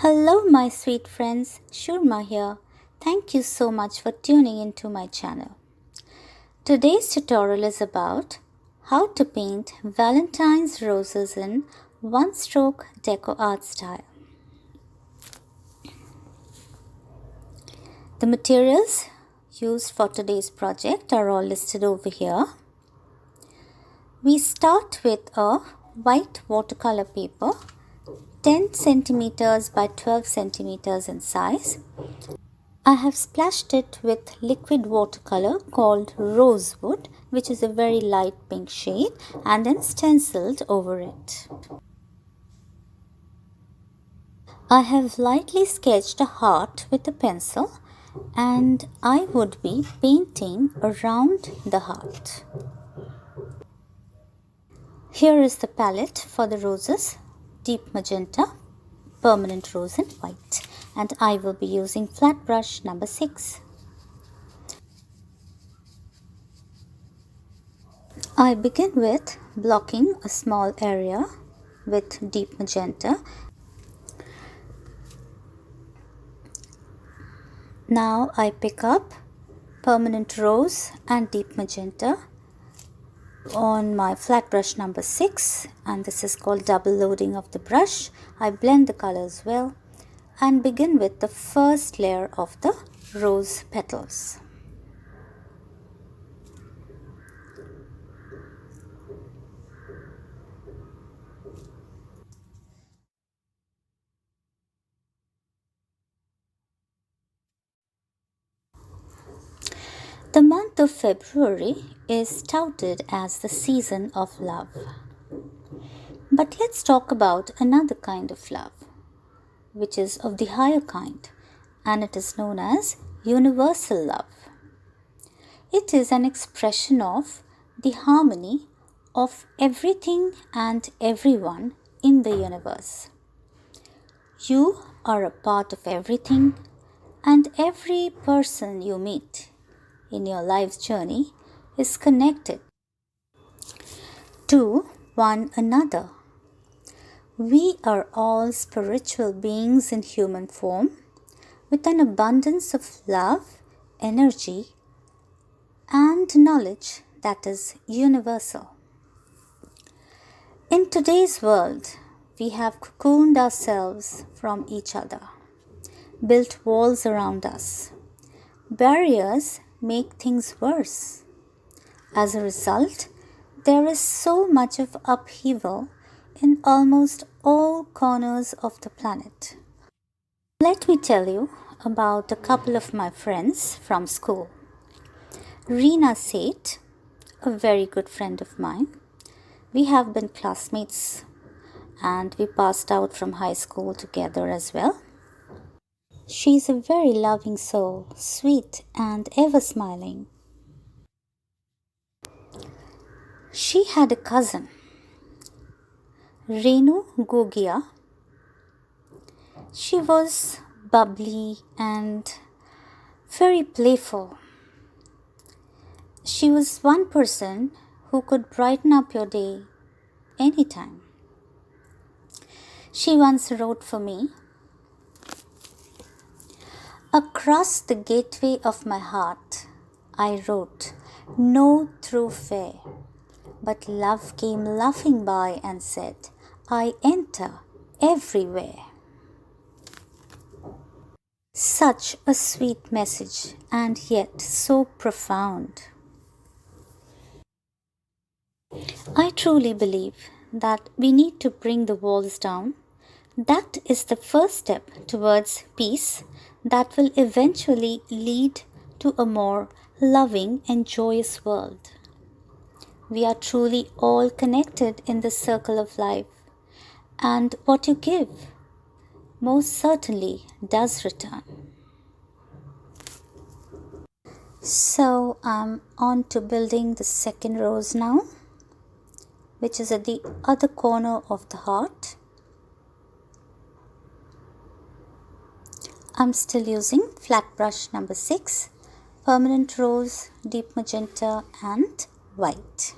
Hello, my sweet friends. Shurma here. Thank you so much for tuning into my channel. Today's tutorial is about how to paint Valentine's roses in one-stroke deco art style. The materials used for today's project are all listed over here. We start with a white watercolor paper, 10 centimeters by 12 centimeters in size. I have splashed it with liquid watercolor called rosewood, which is a very light pink shade, and then stencilled over it. I have lightly sketched a heart with a pencil, and I would be painting around the heart. Here is the palette for the roses: deep magenta, permanent rose and white, and I will be using flat brush number 6. I begin with blocking a small area with deep magenta. Now I pick up permanent rose and deep magenta on my flat brush number 6, and this is called double loading of the brush. I blend the colors well and begin with the first layer of the rose petals. The month of February is touted as the season of love. But let's talk about another kind of love, which is of the higher kind, and it is known as universal love. It is an expression of the harmony of everything and everyone in the universe. You are a part of everything, and every person you meet in your life's journey is connected to one another. We are all spiritual beings in human form with an abundance of love, energy, and knowledge that is universal. In today's world, we have cocooned ourselves from each other, built walls around us. Barriers make things worse. As a result, there is so much of upheaval in almost all corners of the planet. Let me tell you about a couple of my friends from school. Reena Seth, a very good friend of mine. We have been classmates and we passed out from high school together as well. She's a very loving soul, sweet and ever smiling. She had a cousin, Renu Gogia. She was bubbly and very playful. She was one person who could brighten up your day anytime. She once wrote for me, "Across the gateway of my heart, I wrote, no true fair. But love came laughing by and said, I enter everywhere." Such a sweet message, and yet so profound. I truly believe that we need to bring the walls down. That is the first step towards peace that will eventually lead to a more loving and joyous world. We are truly all connected in the circle of life, and what you give most certainly does return. So I'm on to building the second rose now, which is at the other corner of the heart. I'm still using flat brush number 6, permanent rose, deep magenta and white.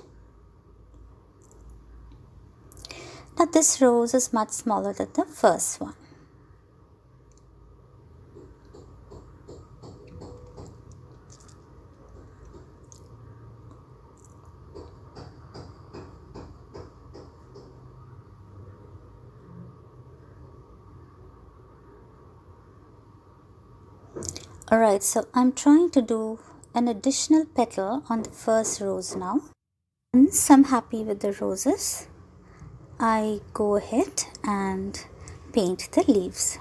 Now this rose is much smaller than the first one. Alright, so I'm trying to do an additional petal on the first rose now. Once I'm happy with the roses, I go ahead and paint the leaves.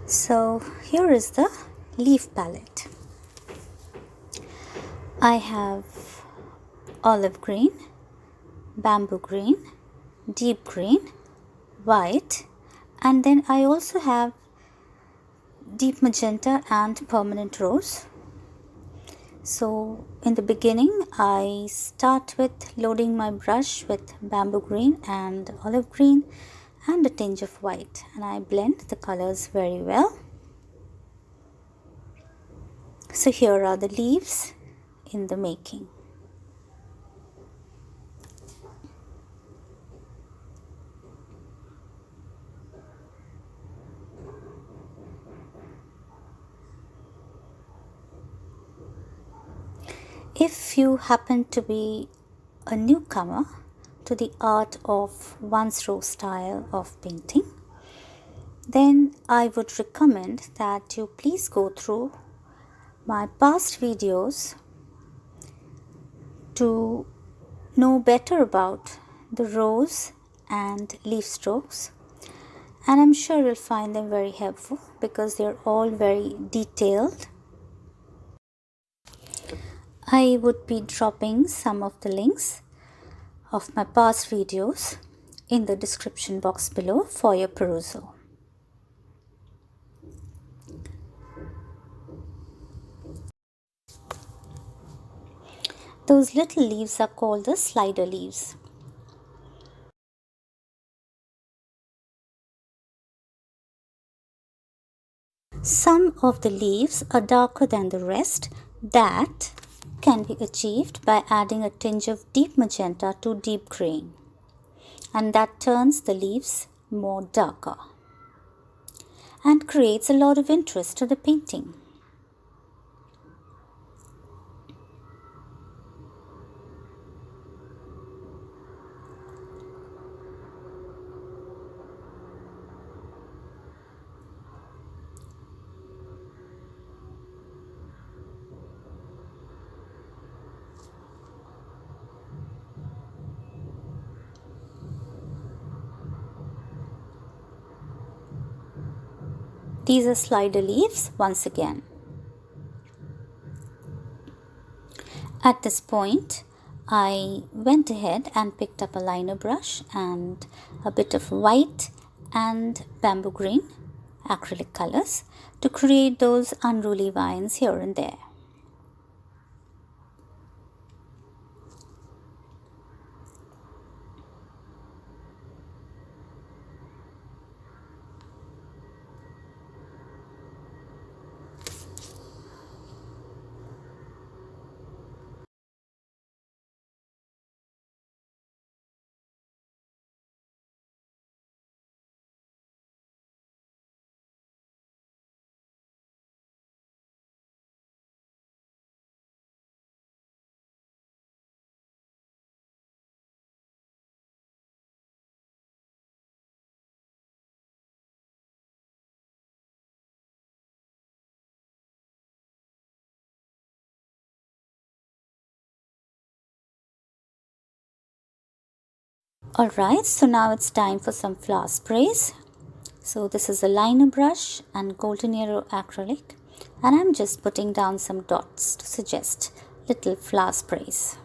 So here is the leaf palette. I have olive green, bamboo green, deep green, white, and then I also have deep magenta and permanent rose. So in the beginning I start with loading my brush with bamboo green and olive green and a tinge of white, and I blend the colors very well. So here are the leaves in the making. If you happen to be a newcomer to the art of one-throw style of painting, then I would recommend that you please go through my past videos to know better about the rose and leaf strokes, and I'm sure you'll find them very helpful because they're all very detailed. I would be dropping some of the links of my past videos in the description box below for your perusal. Those little leaves are called the slider leaves. Some of the leaves are darker than the rest. That can be achieved by adding a tinge of deep magenta to deep green, and that turns the leaves more darker and creates a lot of interest to the painting. These are slider leaves once again. At this point, I went ahead and picked up a liner brush and a bit of white and bamboo green acrylic colors to create those unruly vines here and there. Alright, so now it's time for some flower sprays. So this is a liner brush and golden arrow acrylic, and I'm just putting down some dots to suggest little flower sprays.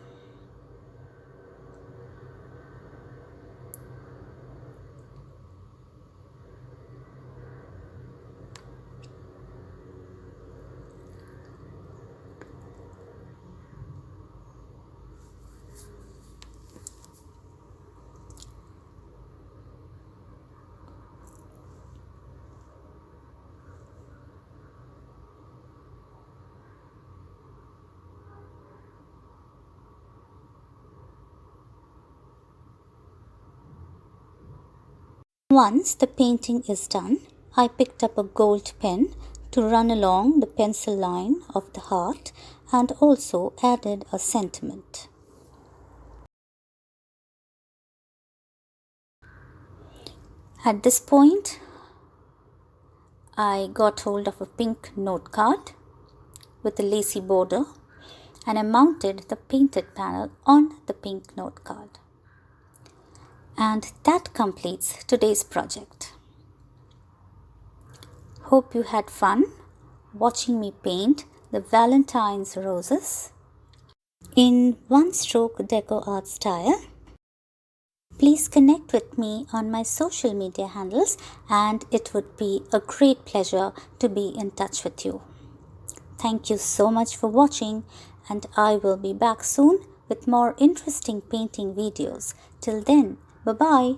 Once the painting is done, I picked up a gold pen to run along the pencil line of the heart and also added a sentiment. At this point, I got hold of a pink note card with a lacy border and I mounted the painted panel on the pink note card. And that completes today's project. Hope you had fun watching me paint the Valentine's roses in one-stroke deco art style. Please connect with me on my social media handles and it would be a great pleasure to be in touch with you. Thank you so much for watching and I will be back soon with more interesting painting videos. Till then, bye-bye.